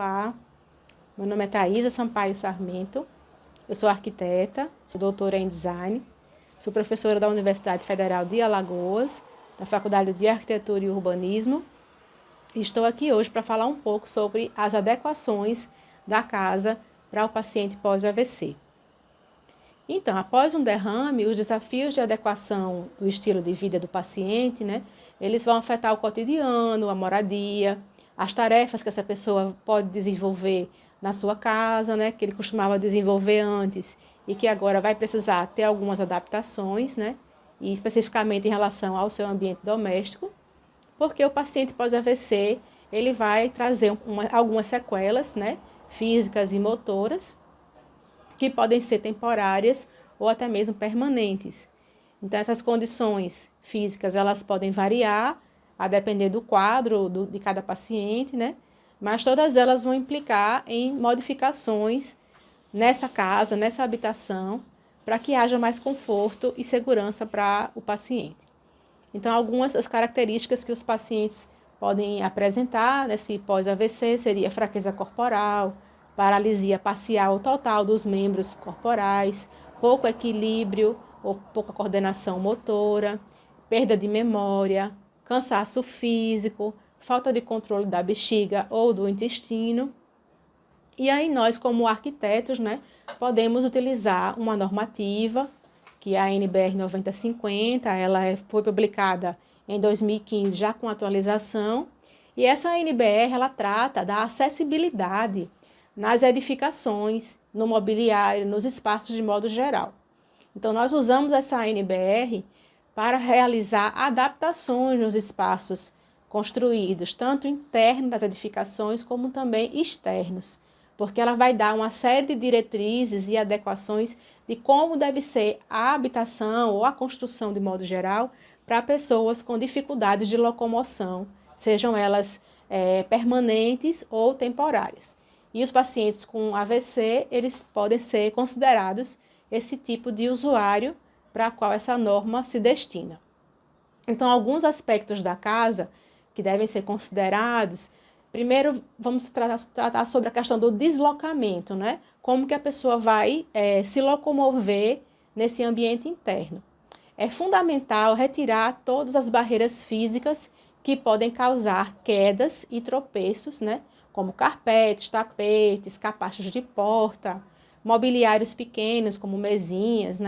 Olá, meu nome é Thaisa Sampaio Sarmento, eu sou arquiteta, sou doutora em design, sou professora da Universidade Federal de Alagoas, da Faculdade de Arquitetura e Urbanismo, e estou aqui hoje para falar um pouco sobre as adequações da casa para o paciente pós-AVC. Então, após um derrame, os desafios de adequação do estilo de vida do paciente, eles vão afetar o cotidiano, a moradia, as tarefas que essa pessoa pode desenvolver na sua casa, que ele costumava desenvolver antes e que agora vai precisar ter algumas adaptações, e especificamente em relação ao seu ambiente doméstico, porque o paciente pós-AVC, ele vai trazer algumas sequelas, físicas e motoras, que podem ser temporárias ou até mesmo permanentes. Então, essas condições físicas, elas podem variar, a depender do quadro de cada paciente, mas todas elas vão implicar em modificações nessa casa, nessa habitação, para que haja mais conforto e segurança para o paciente. Então, algumas das características que os pacientes podem apresentar nesse pós-AVC seria fraqueza corporal, paralisia parcial ou total dos membros corporais, pouco equilíbrio ou pouca coordenação motora, perda de memória, cansaço físico, falta de controle da bexiga ou do intestino. E aí nós, como arquitetos, podemos utilizar uma normativa, que é a NBR 9050, ela foi publicada em 2015, já com atualização, e essa NBR, ela trata da acessibilidade nas edificações, no mobiliário, nos espaços de modo geral. Então, nós usamos essa NBR para realizar adaptações nos espaços construídos, tanto internos das edificações, como também externos, porque ela vai dar uma série de diretrizes e adequações de como deve ser a habitação ou a construção de modo geral para pessoas com dificuldades de locomoção, sejam elas permanentes ou temporárias. E os pacientes com AVC, eles podem ser considerados esse tipo de usuário para a qual essa norma se destina. Então, alguns aspectos da casa que devem ser considerados, primeiro vamos tratar sobre a questão do deslocamento, como que a pessoa vai se locomover nesse ambiente interno. É fundamental retirar todas as barreiras físicas que podem causar quedas e tropeços, como carpetes, tapetes, capachos de porta, mobiliários pequenos, como mesinhas,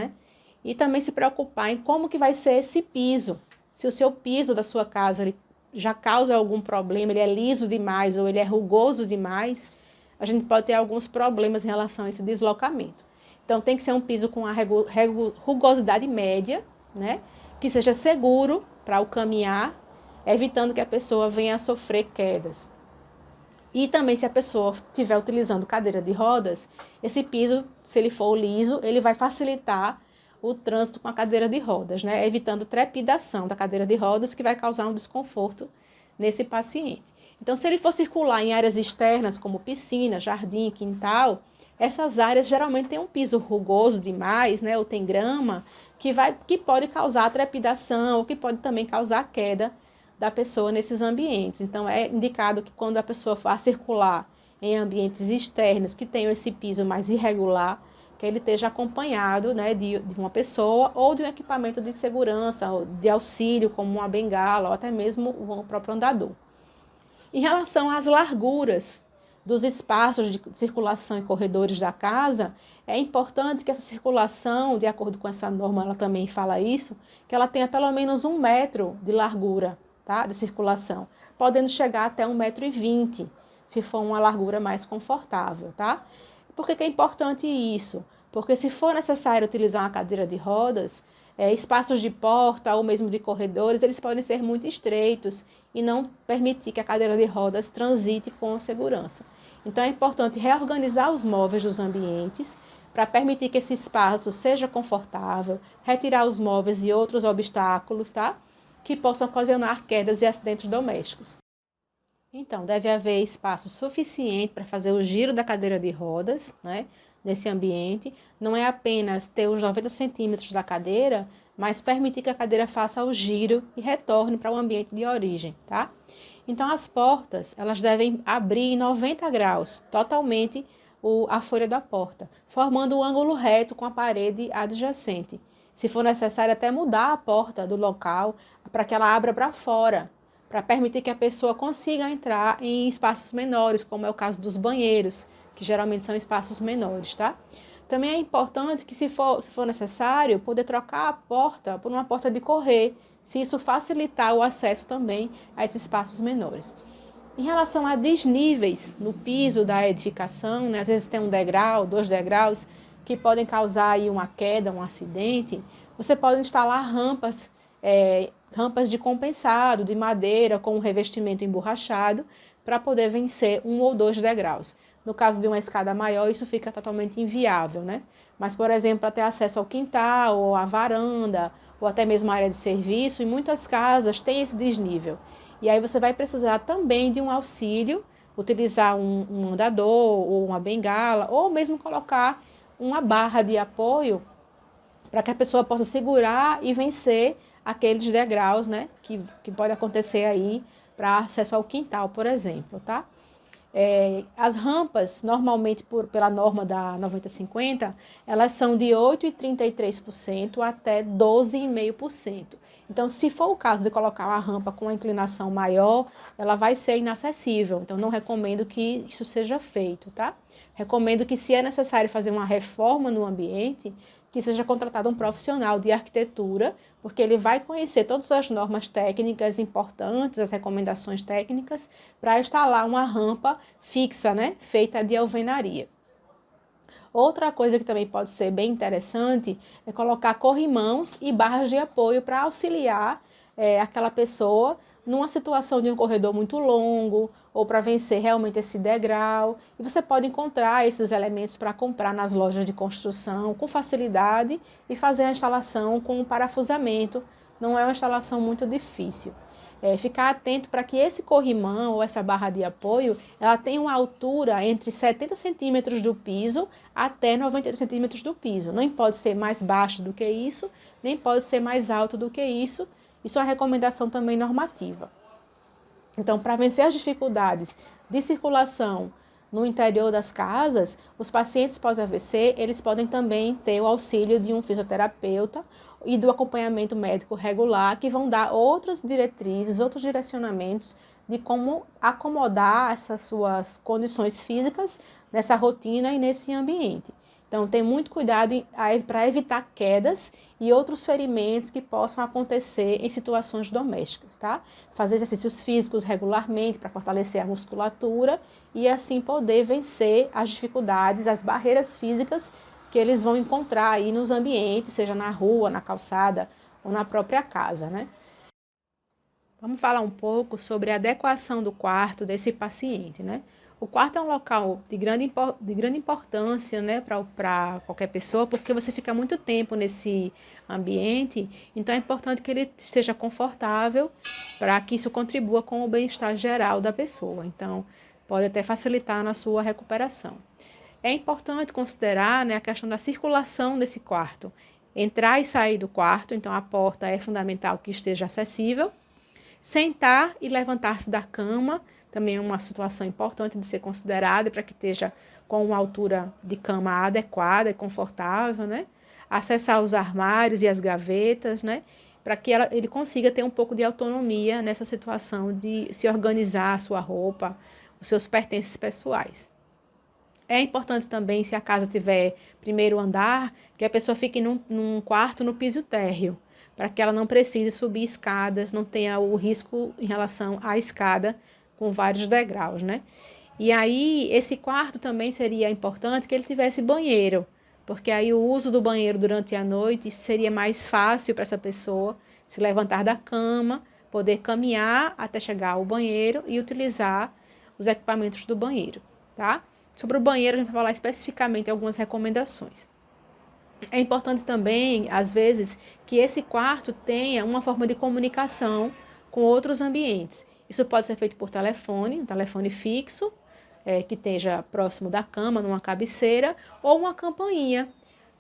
E também se preocupar em como que vai ser esse piso. Se o seu piso da sua casa ele já causa algum problema, ele é liso demais ou ele é rugoso demais, a gente pode ter alguns problemas em relação a esse deslocamento. Então, tem que ser um piso com a rugosidade média, que seja seguro para o caminhar, evitando que a pessoa venha a sofrer quedas. E também, se a pessoa estiver utilizando cadeira de rodas, esse piso, se ele for liso, ele vai facilitar o trânsito com a cadeira de rodas, evitando trepidação da cadeira de rodas, que vai causar um desconforto nesse paciente. Então, se ele for circular em áreas externas, como piscina, jardim, quintal, essas áreas geralmente têm um piso rugoso demais, ou tem grama, que pode causar trepidação, ou que pode também causar queda da pessoa nesses ambientes. Então, é indicado que quando a pessoa for circular em ambientes externos que tenham esse piso mais irregular, que ele esteja acompanhado de uma pessoa ou de um equipamento de segurança, ou de auxílio, como uma bengala, ou até mesmo o próprio andador. Em relação às larguras dos espaços de circulação e corredores da casa, é importante que essa circulação, de acordo com essa norma, ela também fala isso, que ela tenha pelo menos 1 metro de largura, de circulação, podendo chegar até 1,20 m, se for uma largura mais confortável, Por que é importante isso? Porque se for necessário utilizar uma cadeira de rodas, espaços de porta ou mesmo de corredores, eles podem ser muito estreitos e não permitir que a cadeira de rodas transite com segurança. Então, é importante reorganizar os móveis dos ambientes para permitir que esse espaço seja confortável, retirar os móveis e outros obstáculos, que possam ocasionar quedas e acidentes domésticos. Então, deve haver espaço suficiente para fazer o giro da cadeira de rodas, nesse ambiente. Não é apenas ter os 90 centímetros da cadeira, mas permitir que a cadeira faça o giro e retorne para o ambiente de origem, Então, as portas, elas devem abrir em 90 graus, totalmente a folha da porta, formando um ângulo reto com a parede adjacente. Se for necessário, até mudar a porta do local para que ela abra para fora, para permitir que a pessoa consiga entrar em espaços menores, como é o caso dos banheiros, que geralmente são espaços menores, tá? Também é importante que, se for necessário, poder trocar a porta por uma porta de correr, se isso facilitar o acesso também a esses espaços menores. Em relação a desníveis no piso da edificação, né, às vezes tem um degrau, 2 degraus, que podem causar aí uma queda, um acidente, você pode instalar rampas de compensado, de madeira, com um revestimento emborrachado, para poder vencer 1 ou 2 degraus. No caso de uma escada maior, isso fica totalmente inviável, né? Mas, por exemplo, para ter acesso ao quintal, ou à varanda, ou até mesmo à área de serviço, em muitas casas tem esse desnível. E aí você vai precisar também de um auxílio, utilizar um andador, ou uma bengala, ou mesmo colocar uma barra de apoio para que a pessoa possa segurar e vencer aqueles degraus, né, que pode acontecer aí para acesso ao quintal, por exemplo, tá? As rampas, normalmente pela norma da 90/50, elas são de 8,33% até 12,5%. Então, se for o caso de colocar uma rampa com uma inclinação maior, ela vai ser inacessível. Então, não recomendo que isso seja feito, tá? Recomendo que, se é necessário fazer uma reforma no ambiente, que seja contratado um profissional de arquitetura, porque ele vai conhecer todas as normas técnicas importantes, as recomendações técnicas, para instalar uma rampa fixa, né, feita de alvenaria. Outra coisa que também pode ser bem interessante é colocar corrimãos e barras de apoio para auxiliar aquela pessoa numa situação de um corredor muito longo ou para vencer realmente esse degrau. E você pode encontrar esses elementos para comprar nas lojas de construção com facilidade e fazer a instalação com um parafusamento. Não é uma instalação muito difícil. Ficar atento para que esse corrimão ou essa barra de apoio, ela tenha uma altura entre 70 centímetros do piso até 90 centímetros do piso. Não pode ser mais baixo do que isso, nem pode ser mais alto do que isso. Isso é uma recomendação também normativa. Então, para vencer as dificuldades de circulação no interior das casas, os pacientes pós-AVC, eles podem também ter o auxílio de um fisioterapeuta e do acompanhamento médico regular, que vão dar outras diretrizes, outros direcionamentos de como acomodar essas suas condições físicas nessa rotina e nesse ambiente. Então, tem muito cuidado para evitar quedas e outros ferimentos que possam acontecer em situações domésticas, tá? Fazer exercícios físicos regularmente para fortalecer a musculatura e assim poder vencer as dificuldades, as barreiras físicas que eles vão encontrar aí nos ambientes, seja na rua, na calçada ou na própria casa, né? Vamos falar um pouco sobre a adequação do quarto desse paciente, né? O quarto é um local de grande importância, né, para qualquer pessoa, porque você fica muito tempo nesse ambiente, então é importante que ele esteja confortável para que isso contribua com o bem-estar geral da pessoa. Então, pode até facilitar na sua recuperação. É importante considerar, né, a questão da circulação desse quarto. Entrar e sair do quarto, então a porta é fundamental que esteja acessível. Sentar e levantar-se da cama, também é uma situação importante de ser considerada para que esteja com uma altura de cama adequada e confortável, né? Acessar os armários e as gavetas, né? Para que ele consiga ter um pouco de autonomia nessa situação de se organizar a sua roupa, os seus pertences pessoais. É importante também, se a casa tiver primeiro andar, que a pessoa fique num quarto no piso térreo, para que ela não precise subir escadas, não tenha o risco em relação à escada com vários degraus, né? E aí, esse quarto também seria importante que ele tivesse banheiro, porque aí o uso do banheiro durante a noite seria mais fácil para essa pessoa se levantar da cama, poder caminhar até chegar ao banheiro e utilizar os equipamentos do banheiro, tá? Sobre o banheiro, a gente vai falar especificamente algumas recomendações. É importante também, às vezes, que esse quarto tenha uma forma de comunicação com outros ambientes. Isso pode ser feito por telefone, um telefone fixo, que esteja próximo da cama, numa cabeceira, ou uma campainha.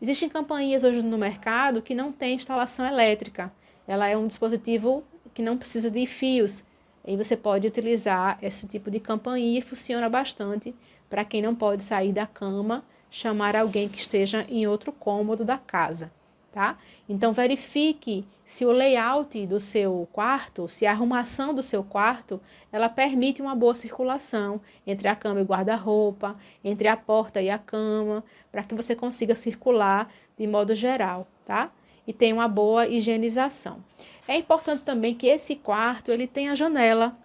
Existem campainhas hoje no mercado que não tem instalação elétrica. Ela é um dispositivo que não precisa de fios. Aí você pode utilizar esse tipo de campainha e funciona bastante para quem não pode sair da cama, chamar alguém que esteja em outro cômodo da casa, tá? Então verifique se o layout do seu quarto, se a arrumação do seu quarto, ela permite uma boa circulação entre a cama e o guarda-roupa, entre a porta e a cama, para que você consiga circular de modo geral, tá? E tenha uma boa higienização. É importante também que esse quarto ele tenha janela,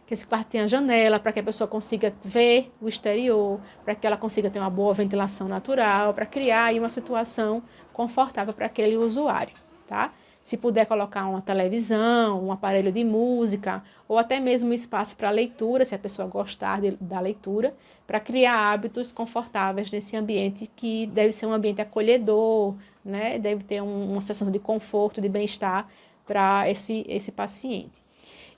que esse quarto tenha janela para que a pessoa consiga ver o exterior, para que ela consiga ter uma boa ventilação natural, para criar aí uma situação confortável para aquele usuário, tá? Se puder colocar uma televisão, um aparelho de música, ou até mesmo um espaço para leitura, se a pessoa gostar da leitura, para criar hábitos confortáveis nesse ambiente que deve ser um ambiente acolhedor, né? Deve ter uma sensação de conforto, de bem-estar para esse paciente.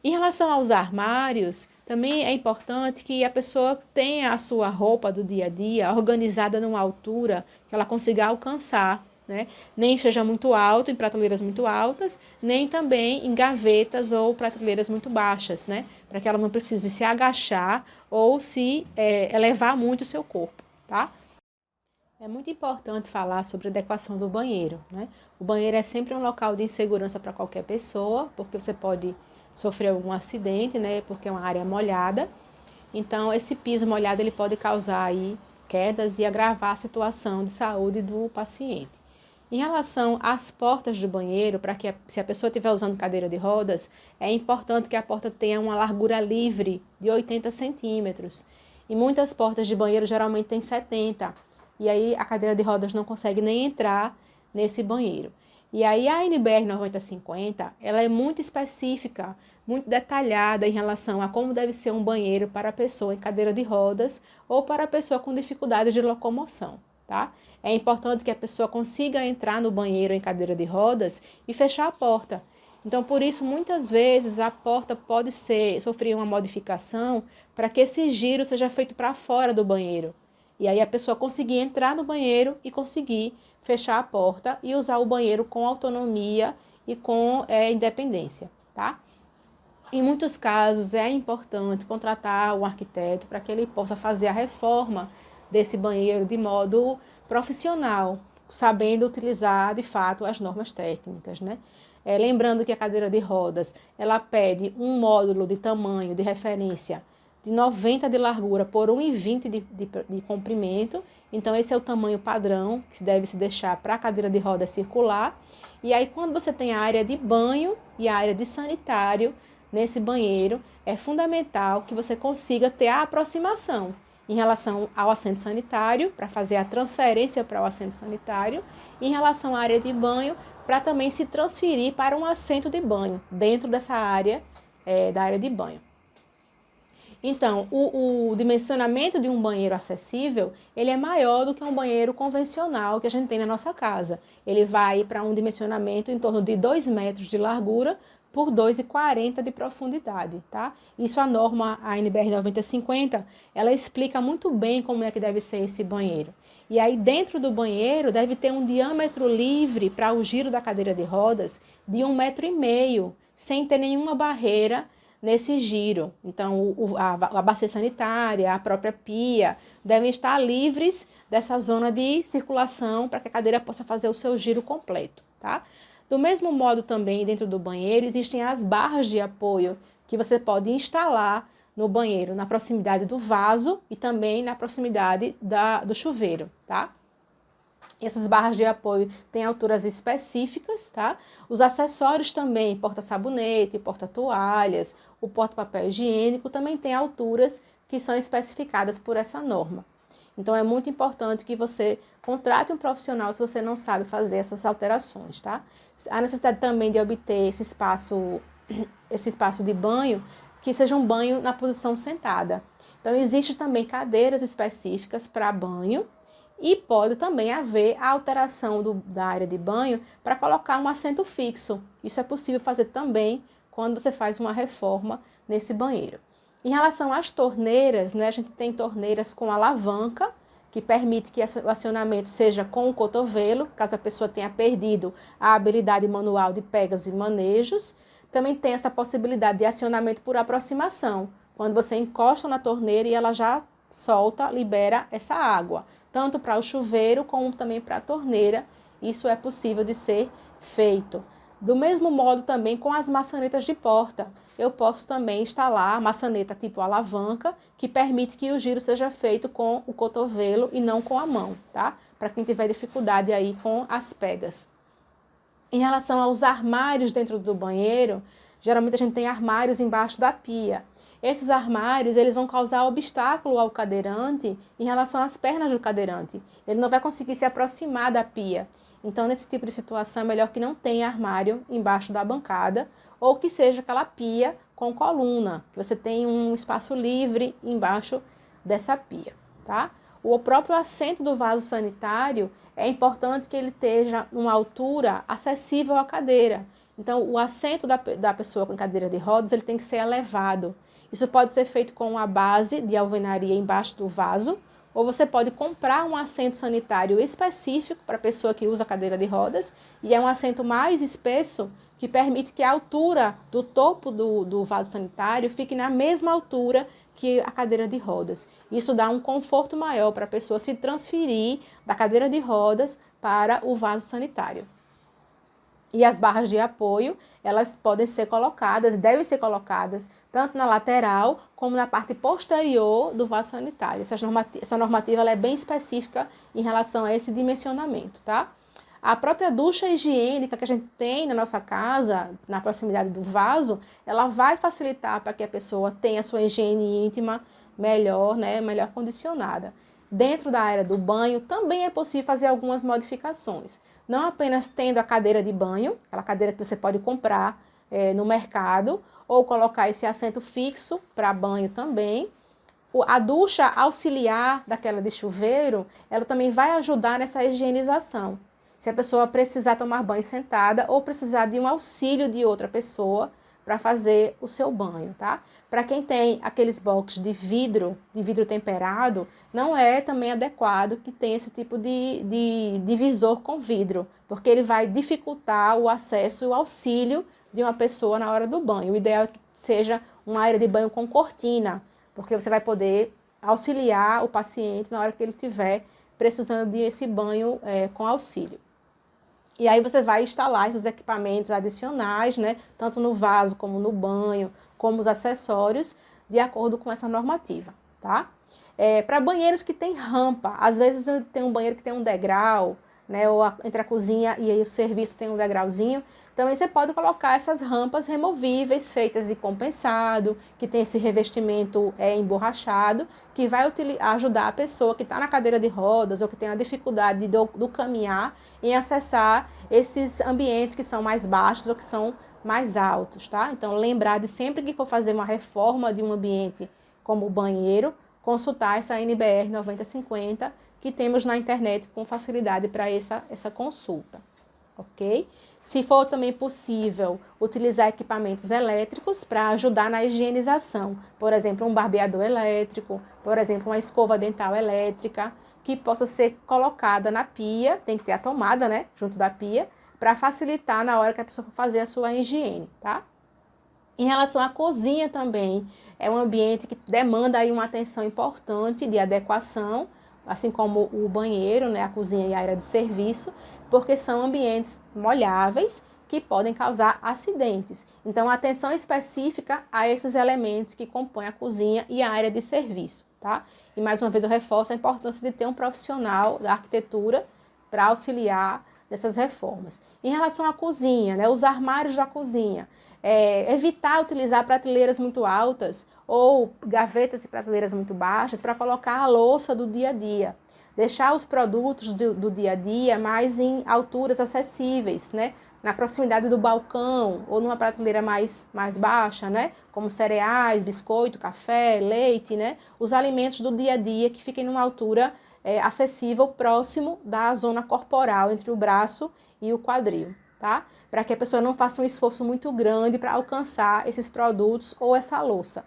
Em relação aos armários, também é importante que a pessoa tenha a sua roupa do dia a dia organizada numa altura que ela consiga alcançar, né? Nem seja muito alto, em prateleiras muito altas, nem também em gavetas ou prateleiras muito baixas, né? Para que ela não precise se agachar ou se elevar muito o seu corpo, tá? É muito importante falar sobre a adequação do banheiro, né? O banheiro é sempre um local de insegurança para qualquer pessoa, porque você pode sofrer algum acidente, né? Porque é uma área molhada. Então, esse piso molhado ele pode causar aí quedas e agravar a situação de saúde do paciente. Em relação às portas do banheiro, para que se a pessoa estiver usando cadeira de rodas, é importante que a porta tenha uma largura livre de 80 centímetros. E muitas portas de banheiro geralmente têm 70. E aí a cadeira de rodas não consegue nem entrar nesse banheiro. E aí a NBR 9050, ela é muito específica, muito detalhada em relação a como deve ser um banheiro para a pessoa em cadeira de rodas ou para a pessoa com dificuldade de locomoção, tá? É importante que a pessoa consiga entrar no banheiro em cadeira de rodas e fechar a porta. Então, por isso, muitas vezes a porta pode sofrer uma modificação para que esse giro seja feito para fora do banheiro. E aí a pessoa conseguir entrar no banheiro e conseguir fechar a porta e usar o banheiro com autonomia e com independência, tá? Em muitos casos é importante contratar um arquiteto para que ele possa fazer a reforma desse banheiro de modo profissional, sabendo utilizar de fato as normas técnicas, né? Lembrando que a cadeira de rodas, ela pede um módulo de tamanho de referência de 90 de largura por 1,20 de comprimento. Então, esse é o tamanho padrão que deve se deixar para a cadeira de rodas circular. E aí, quando você tem a área de banho e a área de sanitário nesse banheiro, é fundamental que você consiga ter a aproximação em relação ao assento sanitário, para fazer a transferência para o assento sanitário, e em relação à área de banho, para também se transferir para um assento de banho, dentro dessa área, da área de banho. Então, o dimensionamento de um banheiro acessível, ele é maior do que um banheiro convencional que a gente tem na nossa casa. Ele vai para um dimensionamento em torno de 2 metros de largura por 2,40 de profundidade, tá? Isso a norma ANBR 9050, ela explica muito bem como é que deve ser esse banheiro. E aí dentro do banheiro deve ter um diâmetro livre para o giro da cadeira de rodas de 1,5 metro, sem ter nenhuma barreira nesse giro. Então, a bacia sanitária, a própria pia, devem estar livres dessa zona de circulação para que a cadeira possa fazer o seu giro completo, tá? Do mesmo modo também, dentro do banheiro, existem as barras de apoio que você pode instalar no banheiro, na proximidade do vaso e também na proximidade do chuveiro, tá? Essas barras de apoio têm alturas específicas, tá? Os acessórios também, porta-sabonete, porta-toalhas, o porta-papel higiênico, também tem alturas que são especificadas por essa norma. Então, é muito importante que você contrate um profissional se você não sabe fazer essas alterações, tá? Há necessidade também de obter esse espaço de banho, que seja um banho na posição sentada. Então, existe também cadeiras específicas para banho, e pode também haver a alteração da área de banho para colocar um assento fixo. Isso é possível fazer também quando você faz uma reforma nesse banheiro. Em relação às torneiras, né, a gente tem torneiras com alavanca, que permite que o acionamento seja com o cotovelo, caso a pessoa tenha perdido a habilidade manual de pegas e manejos. também tem essa possibilidade de acionamento por aproximação, quando você encosta na torneira e ela já solta, libera essa água, tanto para o chuveiro como também para a torneira. Isso é possível de ser feito. Do mesmo modo também com as maçanetas de porta. Eu posso também instalar a maçaneta tipo alavanca, que permite que o giro seja feito com o cotovelo e não com a mão, tá? Para quem tiver dificuldade aí com as pegas. Em relação aos armários dentro do banheiro, geralmente a gente tem armários embaixo da pia. Esses armários, eles vão causar obstáculo ao cadeirante em relação às pernas do cadeirante. Ele não vai conseguir se aproximar da pia. Então, nesse tipo de situação, é melhor que não tenha armário embaixo da bancada ou que seja aquela pia com coluna, que você tem um espaço livre embaixo dessa pia, tá? O próprio assento do vaso sanitário é importante que ele esteja numa altura acessível à cadeira. Então, o assento da pessoa com cadeira de rodas, ele tem que ser elevado. Isso pode ser feito com uma base de alvenaria embaixo do vaso, ou você pode comprar um assento sanitário específico para a pessoa que usa cadeira de rodas, e é um assento mais espesso que permite que a altura do topo do vaso sanitário fique na mesma altura que a cadeira de rodas. Isso dá um conforto maior para a pessoa se transferir da cadeira de rodas para o vaso sanitário. E as barras de apoio, elas podem ser colocadas, devem ser colocadas, tanto na lateral como na parte posterior do vaso sanitário. Essa normativa ela é bem específica em relação a esse dimensionamento, tá? A própria ducha higiênica que a gente tem na nossa casa, na proximidade do vaso, ela vai facilitar para que a pessoa tenha sua higiene íntima melhor, né, melhor condicionada. Dentro da área do banho, também é possível fazer algumas modificações. Não apenas tendo a cadeira de banho, aquela cadeira que você pode comprar no mercado, ou colocar esse assento fixo para banho também. A ducha auxiliar daquela de chuveiro, ela também vai ajudar nessa higienização. Se a pessoa precisar tomar banho sentada ou precisar de um auxílio de outra pessoa para fazer o seu banho, tá? Para quem tem aqueles boxes de vidro temperado, não é também adequado que tenha esse tipo de divisor com vidro, porque ele vai dificultar o acesso e o auxílio de uma pessoa na hora do banho. O ideal é que seja uma área de banho com cortina, porque você vai poder auxiliar o paciente na hora que ele estiver precisando de esse banho com auxílio. E aí você vai instalar esses equipamentos adicionais, né, tanto no vaso como no banho, como os acessórios, de acordo com essa normativa, tá? Para banheiros que tem rampa, às vezes tem um banheiro que tem um degrau, né, ou entre a cozinha e aí o serviço tem um degrauzinho, também você pode colocar essas rampas removíveis, feitas de compensado, que tem esse revestimento emborrachado, que vai ajudar a pessoa que está na cadeira de rodas ou que tem a dificuldade do caminhar em acessar esses ambientes que são mais baixos ou que são mais altos, tá? Então, lembrar de sempre que for fazer uma reforma de um ambiente como o banheiro, consultar essa NBR 9050, que temos na internet com facilidade para essa consulta, ok? Se for também possível, utilizar equipamentos elétricos para ajudar na higienização. Por exemplo, um barbeador elétrico, por exemplo, uma escova dental elétrica, que possa ser colocada na pia, tem que ter a tomada, né, junto da pia, para facilitar na hora que a pessoa for fazer a sua higiene, tá? Em relação à cozinha também, é um ambiente que demanda aí uma atenção importante de adequação, assim como o banheiro, né, a cozinha e a área de serviço, porque são ambientes molháveis que podem causar acidentes. Então, atenção específica a esses elementos que compõem a cozinha e a área de serviço, tá? E mais uma vez eu reforço a importância de ter um profissional da arquitetura para auxiliar nessas reformas. Em relação à cozinha, né, os armários da cozinha, evitar utilizar prateleiras muito altas ou gavetas e prateleiras muito baixas para colocar a louça do dia a dia. Deixar os produtos do dia a dia mais em alturas acessíveis, né? Na proximidade do balcão ou numa prateleira mais baixa, né? Como cereais, biscoito, café, leite, né? Os alimentos do dia a dia que fiquem numa altura acessível, próximo da zona corporal, entre o braço e o quadril, tá? Para que a pessoa não faça um esforço muito grande para alcançar esses produtos ou essa louça.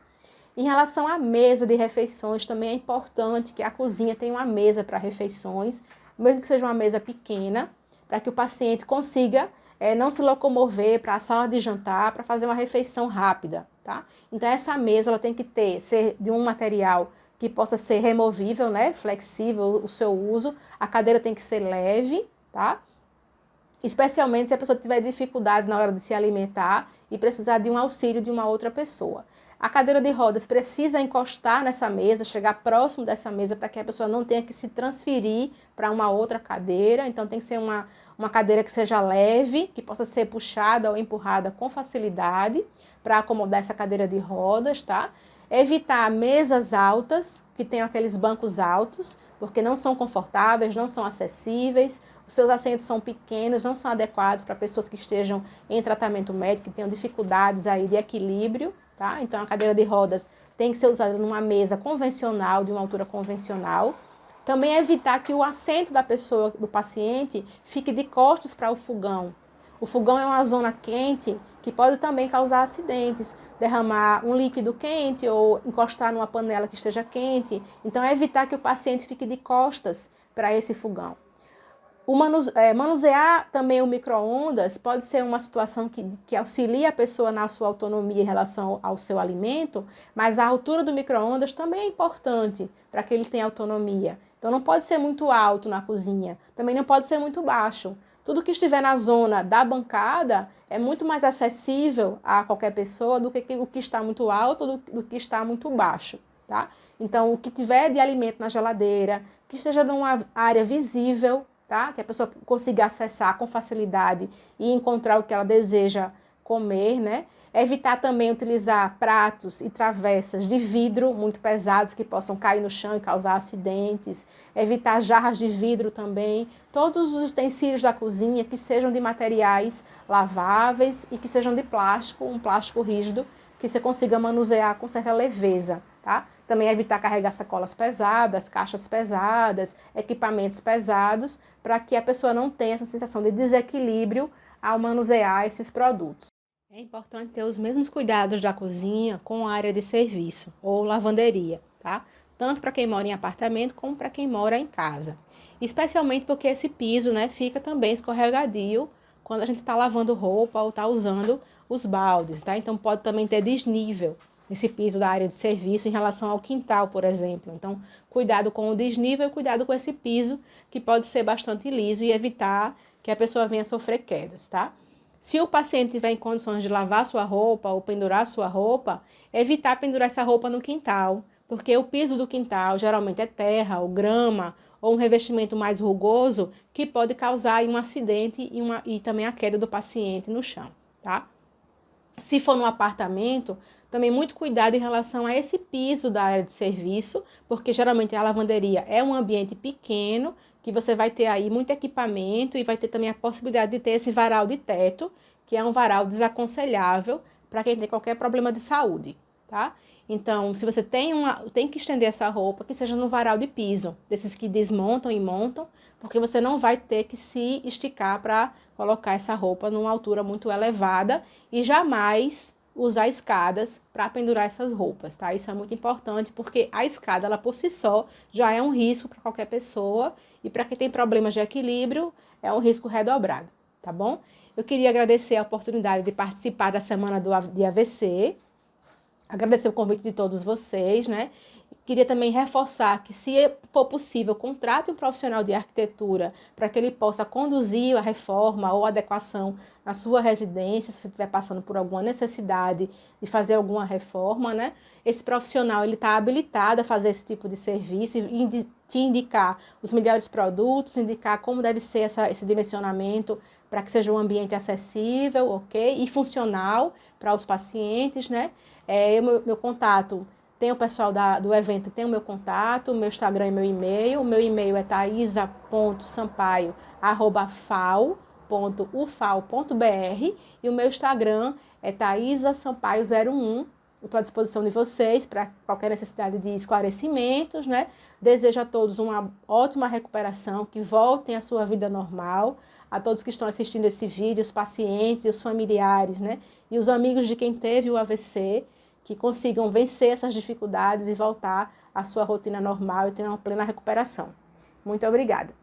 Em relação à mesa de refeições, também é importante que a cozinha tenha uma mesa para refeições, mesmo que seja uma mesa pequena, para que o paciente consiga não se locomover para a sala de jantar para fazer uma refeição rápida, tá? Então essa mesa ela tem que ser de um material que possa ser removível, né? Flexível o seu uso. A cadeira tem que ser leve, tá? Especialmente se a pessoa tiver dificuldade na hora de se alimentar e precisar de um auxílio de uma outra pessoa. A cadeira de rodas precisa encostar nessa mesa, chegar próximo dessa mesa para que a pessoa não tenha que se transferir para uma outra cadeira. Então tem que ser uma cadeira que seja leve, que possa ser puxada ou empurrada com facilidade para acomodar essa cadeira de rodas, tá? Evitar mesas altas, que tenham aqueles bancos altos, porque não são confortáveis, não são acessíveis. Os seus assentos são pequenos, não são adequados para pessoas que estejam em tratamento médico, que tenham dificuldades aí de equilíbrio, tá? Então, a cadeira de rodas tem que ser usada numa mesa convencional, de uma altura convencional. Também evitar que o assento da pessoa, do paciente, fique de costas para o fogão. O fogão é uma zona quente que pode também causar acidentes, derramar um líquido quente ou encostar numa panela que esteja quente. Então, é evitar que o paciente fique de costas para esse fogão. Manusear também o micro-ondas pode ser uma situação que auxilia a pessoa na sua autonomia em relação ao seu alimento, mas a altura do micro-ondas também é importante para que ele tenha autonomia. Então não pode ser muito alto na cozinha, também não pode ser muito baixo. Tudo que estiver na zona da bancada é muito mais acessível a qualquer pessoa do que o que está muito alto do que está muito baixo, tá? Então o que tiver de alimento na geladeira, que esteja numa área visível, tá? Que a pessoa consiga acessar com facilidade e encontrar o que ela deseja comer, né? Evitar também utilizar pratos e travessas de vidro muito pesados que possam cair no chão e causar acidentes. Evitar jarras de vidro também. Todos os utensílios da cozinha que sejam de materiais laváveis e que sejam de plástico, um plástico rígido, que você consiga manusear com certa leveza, tá? Também evitar carregar sacolas pesadas, caixas pesadas, equipamentos pesados, para que a pessoa não tenha essa sensação de desequilíbrio ao manusear esses produtos. É importante ter os mesmos cuidados da cozinha com a área de serviço ou lavanderia, tá? Tanto para quem mora em apartamento como para quem mora em casa. Especialmente porque esse piso, né, fica também escorregadio quando a gente está lavando roupa ou está usando os baldes, tá? Então pode também ter desnível nesse piso da área de serviço em relação ao quintal, por exemplo. Então, cuidado com o desnível, cuidado com esse piso que pode ser bastante liso e evitar que a pessoa venha sofrer quedas, tá? Se o paciente tiver em condições de lavar sua roupa ou pendurar sua roupa, evitar pendurar essa roupa no quintal, porque o piso do quintal geralmente é terra ou grama ou um revestimento mais rugoso que pode causar um acidente e também a queda do paciente no chão, tá? Se for num apartamento, também muito cuidado em relação a esse piso da área de serviço, porque geralmente a lavanderia é um ambiente pequeno, que você vai ter aí muito equipamento e vai ter também a possibilidade de ter esse varal de teto, que é um varal desaconselhável para quem tem qualquer problema de saúde, tá? Então, se você tem que estender essa roupa, que seja no varal de piso, desses que desmontam e montam, porque você não vai ter que se esticar para colocar essa roupa numa altura muito elevada e jamais usar escadas para pendurar essas roupas, tá? Isso é muito importante porque a escada, ela por si só, já é um risco para qualquer pessoa e para quem tem problemas de equilíbrio, é um risco redobrado, tá bom? Eu queria agradecer a oportunidade de participar da semana de AVC, agradecer o convite de todos vocês, né? Queria também reforçar que, se for possível, contrate um profissional de arquitetura para que ele possa conduzir a reforma ou adequação na sua residência, se você estiver passando por alguma necessidade de fazer alguma reforma, né? Esse profissional ele está habilitado a fazer esse tipo de serviço e te indicar os melhores produtos, indicar como deve ser esse dimensionamento para que seja um ambiente acessível, ok? E funcional para os pacientes, né? Meu contato, tem o pessoal do evento, tem o meu contato, o meu Instagram e meu e-mail. O meu e-mail é thaisa.sampaio@fal.ufal.br e o meu Instagram é thaisasampaio01. Eu estou à disposição de vocês para qualquer necessidade de esclarecimentos, né? Desejo a todos uma ótima recuperação, que voltem à sua vida normal. A todos que estão assistindo esse vídeo, os pacientes, os familiares, né? E os amigos de quem teve o AVC, que consigam vencer essas dificuldades e voltar à sua rotina normal e ter uma plena recuperação. Muito obrigada.